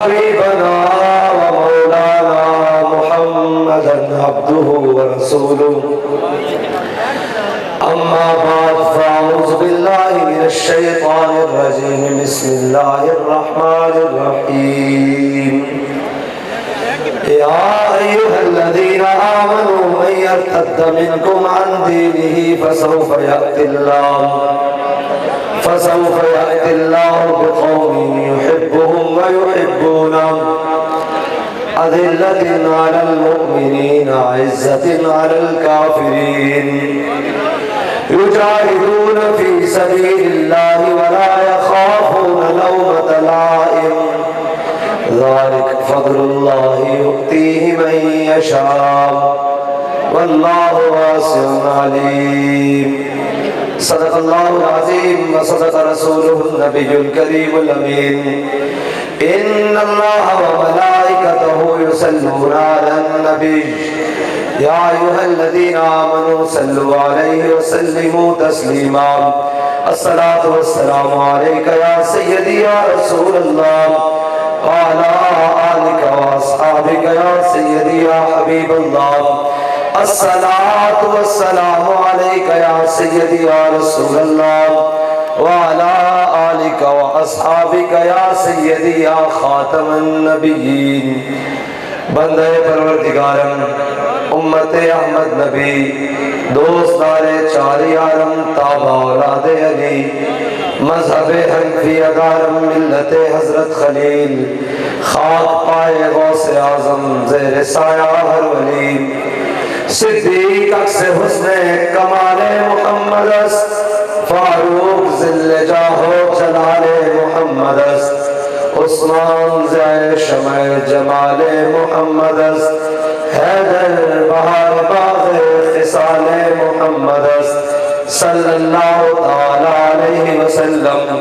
حبيبنا ومولانا محمدا عبده ورسوله أما بعد فأعوذ بالله من الشيطان الرجيم بسم الله الرحمن الرحيم يا أيها الذين آمنوا من يرتد منكم عن دينه فسوف يأتي الله بقوم يحبهم ويحبونه أذلة على المؤمنين عزة على الكافرين يجاهدون في سبيل الله ولا يخافون لومة لائم ذلك فضل الله يؤتيه من يشاء والله واسع عليم صدق الله العظيم وصدق رسوله النبي الكريم الأمين إن الله وملائكته يصلون على النبي يا أيها الذين آمنوا صلوا عليه وسلموا تسليما الصلاة والسلام عليك يا سيدي يا رسول الله وعلى آلك وأصحابك يا سيدي يا حبيب الله الصلاة والسلام عليك يا سيدي يا رسول الله وعلى آلك وأصحابك يا سيدي يا خاتم النبيين بندے پروردگارم امت احمد نبی دوستار چار یارم تابع اولاد علی مذہب حنفی ادارم ملت حضرت خلیل خاک پائے غوث اعظم زیر سایہ ہر ولی صدیق اکس حسن کمال محمد است فاروق ذل جاہ جلال محمد است عثمان زیر شمع جمال محمد است حیدر بہار باغ خصال محمد است صلی اللہ تعالی علیہ وسلم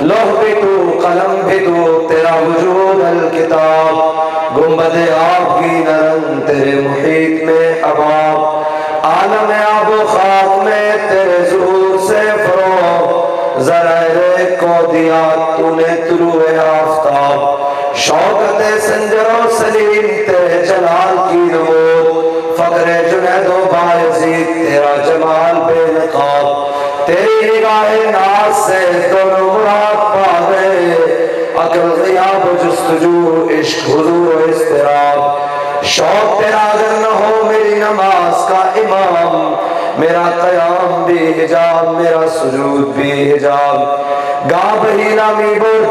لوح بھی تو قلم بھی تو تیرا وجود الکتاب گنبد آب کی نرم تیرے محیط میں حباب عالم آب و خاک میں تیرے ظہور سے فروغ ذرائع کو دیا تو نے طلوع آفتاب شوکت سنجر و سلیم تیرے جلال کی نمود فقر جنید و بایزید تیرا جمال بے نقاب تیری نگاہ ناز سے دونوں مراد پاوے عقل غیاب و جستجو عشق حضور و اضطراب شوق تیرا اگر نہ ہو میری نماز کا امام میرا قیام بھی حجاب میرا سجود بھی حجاب گا بہینا می بر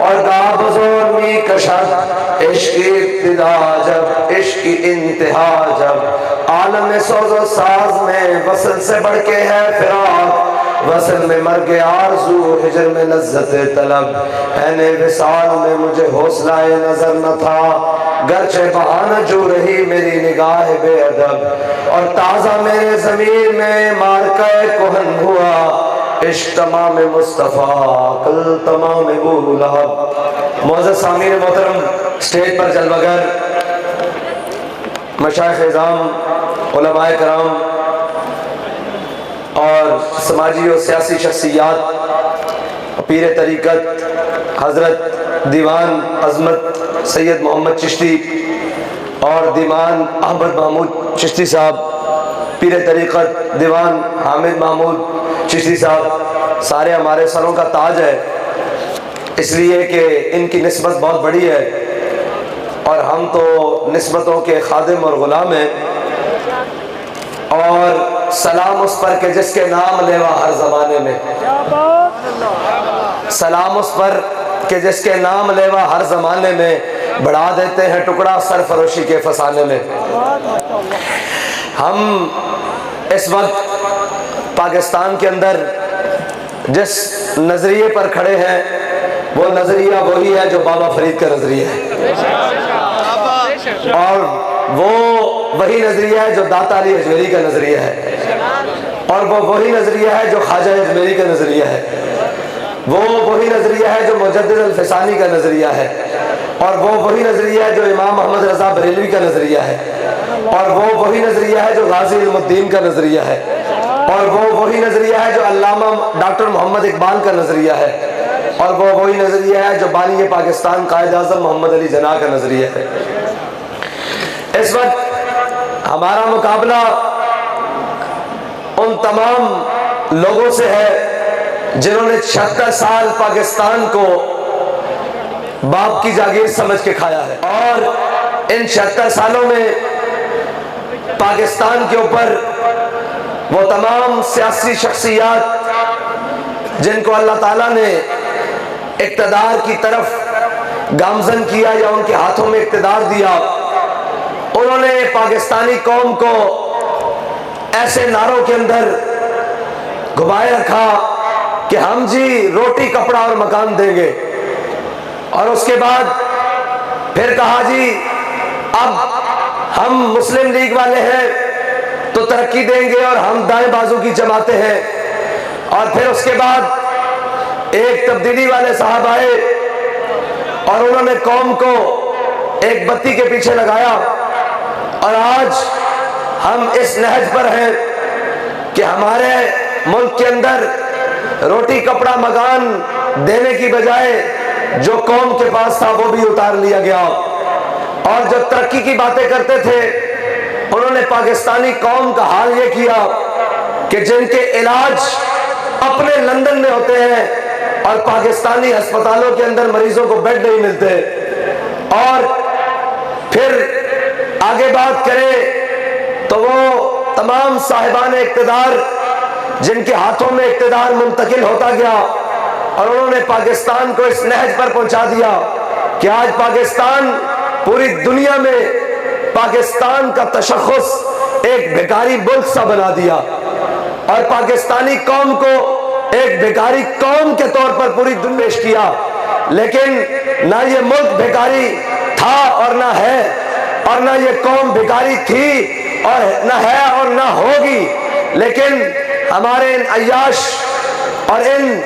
اور گا بزور می کشد عشق کی ابتدا جب عشق کی انتہا جب عالم سوز و ساز میں وصل سے بڑھ کے ہے فراق وصل میں مرگ آرزو ہجر میں لذت طلب این وصال میں مجھے حوصلہ نظر نہ تھا گرچہ بہانہ جو رہی میری نگاہ بے ادب اور تازہ میرے ضمیر میں مارکہ کہن ہوا عشق تمام مصطفیٰ عقل تمام ابو لہب معزز سامعین محترم سٹیج پر جلوگر مشائخ اعظام علماء کرام اور سماجی و سیاسی شخصیات پیر طریقت حضرت دیوان عظمت سید محمد چشتی اور دیوان احمد محمود چشتی صاحب پیر طریقت دیوان حامد محمود چشتی صاحب سارے ہمارے سروں کا تاج ہے اس لیے کہ ان کی نسبت بہت بڑی ہے اور ہم تو نسبتوں کے خادم اور غلام ہیں اور سلام اس پر کہ جس کے نام لیوا ہر زمانے میں سلام اس پر کہ جس کے نام لیوا ہر زمانے میں بڑھا دیتے ہیں ٹکڑا سرفروشی کے فسانے میں ہم اس وقت پاکستان کے اندر جس نظریے پر کھڑے ہیں وہ نظریہ وہی ہے جو بابا فرید کا نظریہ ہے اور وہ وہی نظریہ ہے جو داتا علی اجمیری کا نظریہ ہے اور وہ وہی نظریہ ہے جو خواجہ اجمیری کا نظریہ ہے وہ وہی نظریہ ہے جو مجدد الفسانی کا نظریہ ہے اور وہ وہی نظریہ ہے جو امام محمد رضا بریلوی کا نظریہ ہے اور وہ وہی نظریہ ہے جو غازی علم الدین کا نظریہ ہے اور وہ وہی نظریہ ہے جو علامہ ڈاکٹر محمد اقبال کا نظریہ ہے اور وہ وہی نظریہ ہے جو بانی پاکستان قائد اعظم محمد علی جناح کا نظریہ ہے۔ اس وقت ہمارا مقابلہ ان تمام لوگوں سے ہے جنہوں نے 76 سال پاکستان کو باپ کی جاگیر سمجھ کے کھایا ہے، اور ان 76 سالوں میں پاکستان کے اوپر وہ تمام سیاسی شخصیات جن کو اللہ تعالیٰ نے اقتدار کی طرف گامزن کیا یا ان کے ہاتھوں میں اقتدار دیا، انہوں نے پاکستانی قوم کو ایسے نعروں کے اندر گھمائے رکھا کہ ہم جی روٹی کپڑا اور مکان دیں گے، اور اس کے بعد پھر کہا جی اب ہم مسلم لیگ والے ہیں تو ترقی دیں گے اور ہم دائیں بازو کی جماعتیں ہیں، اور پھر اس کے بعد ایک تبدیلی والے صاحب آئے اور انہوں نے قوم کو ایک بتی کے پیچھے لگایا، اور آج ہم اس نہج پر ہیں کہ ہمارے ملک کے اندر روٹی کپڑا مکان دینے کی بجائے جو قوم کے پاس تھا وہ بھی اتار لیا گیا، اور جو ترقی کی باتیں کرتے تھے انہوں نے پاکستانی قوم کا حال یہ کیا کہ جن کے علاج اپنے لندن میں ہوتے ہیں اور پاکستانی ہسپتالوں کے اندر مریضوں کو بیڈ نہیں ملتے، اور پھر آگے بات کریں تو وہ تمام صاحبان اقتدار جن کے ہاتھوں میں اقتدار منتقل ہوتا گیا اور انہوں نے پاکستان کو اس نہج پر پہنچا دیا کہ آج پاکستان پوری دنیا میں پاکستان کا تشخص ایک بھکاری ملک سا بنا دیا، اور پاکستانی قوم کو ایک بھکاری قوم کے طور پر پوری دنیا میں پیش کیا، لیکن نہ یہ ملک بھکاری تھا اور نہ ہے، اور نہ یہ قوم بھکاری تھی اور نہ ہے اور نہ ہوگی، لیکن ہمارے ان عیاش اور ان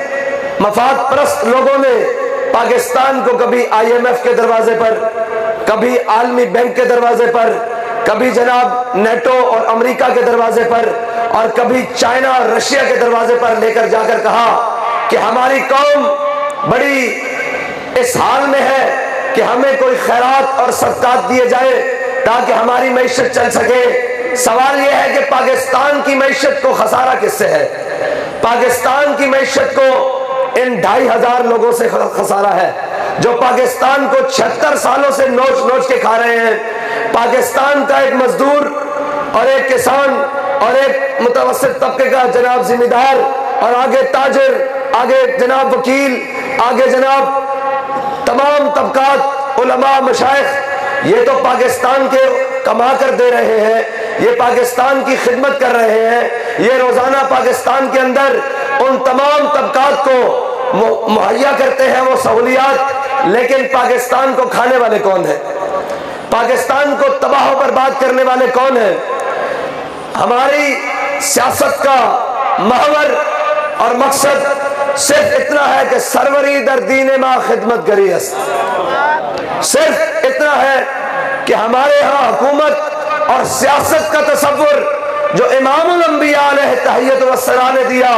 مفاد پرست لوگوں نے پاکستان کو کبھی IMF کے دروازے پر، کبھی عالمی بینک کے دروازے پر، کبھی جناب نیٹو اور امریکہ کے دروازے پر، اور کبھی چائنا اور رشیا کے دروازے پر لے کر جا کر کہا کہ ہماری قوم بڑی اس حال میں ہے کہ ہمیں کوئی خیرات اور صدقات دیے جائے تاکہ ہماری معیشت چل سکے۔ سوال یہ ہے کہ پاکستان کی معیشت کو خسارہ کس سے ہے؟ پاکستان کی معیشت کو ان 2500 لوگوں سے خسارہ ہے جو پاکستان کو 76 سالوں سے نوچ نوچ کے کھا رہے ہیں۔ پاکستان کا ایک مزدور اور ایک کسان اور ایک متوسط طبقے کا جناب ذمہ دار، اور آگے تاجر، آگے جناب وکیل، آگے جناب تمام طبقات، علماء، مشائخ، یہ تو پاکستان کے کما کر دے رہے ہیں، یہ پاکستان کی خدمت کر رہے ہیں، یہ روزانہ پاکستان کے اندر ان تمام طبقات کو مہیا کرتے ہیں وہ سہولیات، لیکن پاکستان کو کھانے والے کون ہیں؟ پاکستان کو تباہ و برباد کرنے والے کون ہیں؟ ہماری سیاست کا محور اور مقصد صرف اتنا ہے کہ سروری در دین ما خدمت گری است، صرف اتنا ہے کہ ہمارے ہاں حکومت اور سیاست کا تصور جو امام الانبیاء علیہ تحیت والسلام نے دیا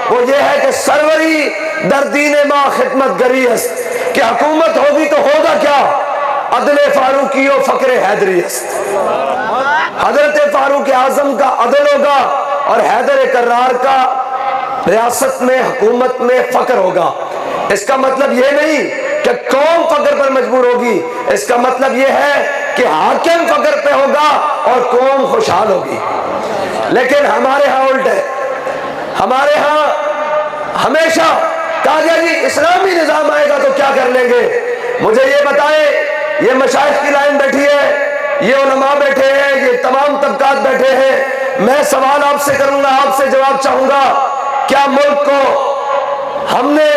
وہ یہ ہے کہ سروری در دین ما خدمت گری است، کہ حکومت ہوگی تو ہوگا کیا؟ عدل فاروقی و فقر حیدری است، حضرت فاروق اعظم کا عدل ہوگا اور حیدر کرار کا ریاست میں حکومت میں فقر ہوگا۔ اس کا مطلب یہ نہیں کہ قوم فقر پر مجبور ہوگی، اس کا مطلب یہ ہے کہ حاکم فقر پہ ہوگا اور قوم خوشحال ہوگی۔ لیکن ہمارے ہاں الٹ ہے، ہمارے ہاں ہمیشہ کہا گیا جی اسلامی نظام آئے گا تو کیا کر لیں گے؟ مجھے یہ بتائیں، یہ مشائخ کی لائن بیٹھی ہے، یہ علماء بیٹھے ہیں، یہ تمام طبقات بیٹھے ہیں، میں سوال آپ سے کروں گا، آپ سے جواب چاہوں گا، کیا ملک کو ہم نے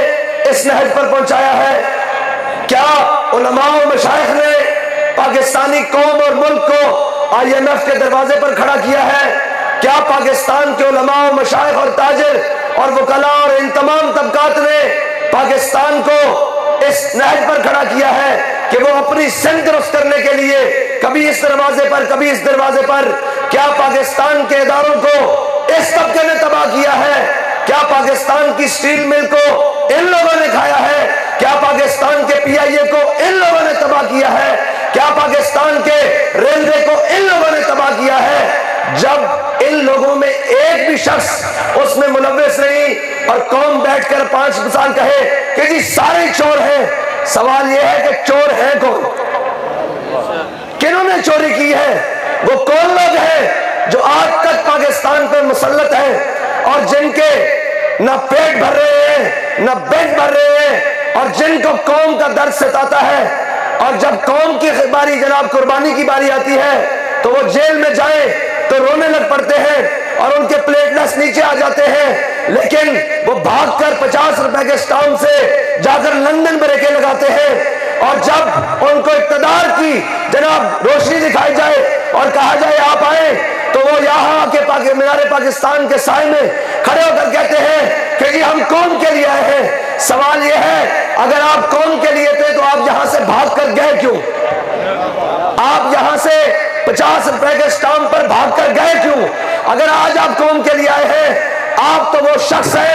اس نہج پر پہنچایا ہے؟ کیا علماء و مشائخ نے پاکستانی قوم اور ملک کو IMF کے دروازے پر کھڑا کیا ہے؟ کیا پاکستان کے علماء و مشائخ اور تاجر اور وکلاء اور ان تمام طبقات نے پاکستان کو اس نہج پر کھڑا کیا ہے کہ وہ اپنی سن درست کرنے کے لیے کبھی اس دروازے پر کبھی اس دروازے پر؟ کیا پاکستان کے اداروں کو اس طبقے نے تباہ کیا ہے؟ کیا پاکستان کی سٹیل مل کو ان لوگوں نے کھایا ہے؟ کیا پاکستان کے پی آئی اے کو ان لوگوں نے تباہ کیا ہے؟ کیا پاکستان کے ریلوے کو ان لوگوں نے تباہ کیا ہے؟ جب ان لوگوں میں ایک بھی شخص اس میں ملوث نہیں اور قوم بیٹھ کر 5 مثال کہے کہ جی سارے چور ہیں، سوال یہ ہے کہ چور ہیں کون؟ کنہوں نے چوری کی ہے؟ وہ کون لوگ ہیں جو آج تک پاکستان پر مسلط ہیں اور جن کے نہ پیٹ بھر رہے ہیں نہ پیٹ بھر رہے ہیں اور جن کو قوم کا درد ستاتا ہے، اور جب قوم کی باری جناب قربانی کی باری آتی ہے تو وہ جیل میں جائیں تو رونے لگ پڑتے ہیں اور ان کے پلیٹلیٹس نیچے آ جاتے ہیں، لیکن وہ بھاگ کر 50 روپے کے اسٹامپ سے جا کر لندن بریکیں لگاتے ہیں، اور جب ان کو اقتدار کی جناب روشنی دکھائی جائے اور کہا جائے آپ آئیں تو وہ یہاں کے مینار پاکستان کے سائے میں کھڑے ہو کر کہتے ہیں کہ جی ہم قوم کے لیے آئے ہیں۔ سوال یہ ہے اگر آپ قوم کے لیے تھے تو آپ یہاں سے بھاگ کر گئے کیوں؟ آپ یہاں سے 50 روپے کے اسٹامپ پر بھاگ کر گئے کیوں؟ اگر آج آپ قوم کے لیے آئے ہیں، آپ تو وہ شخص ہیں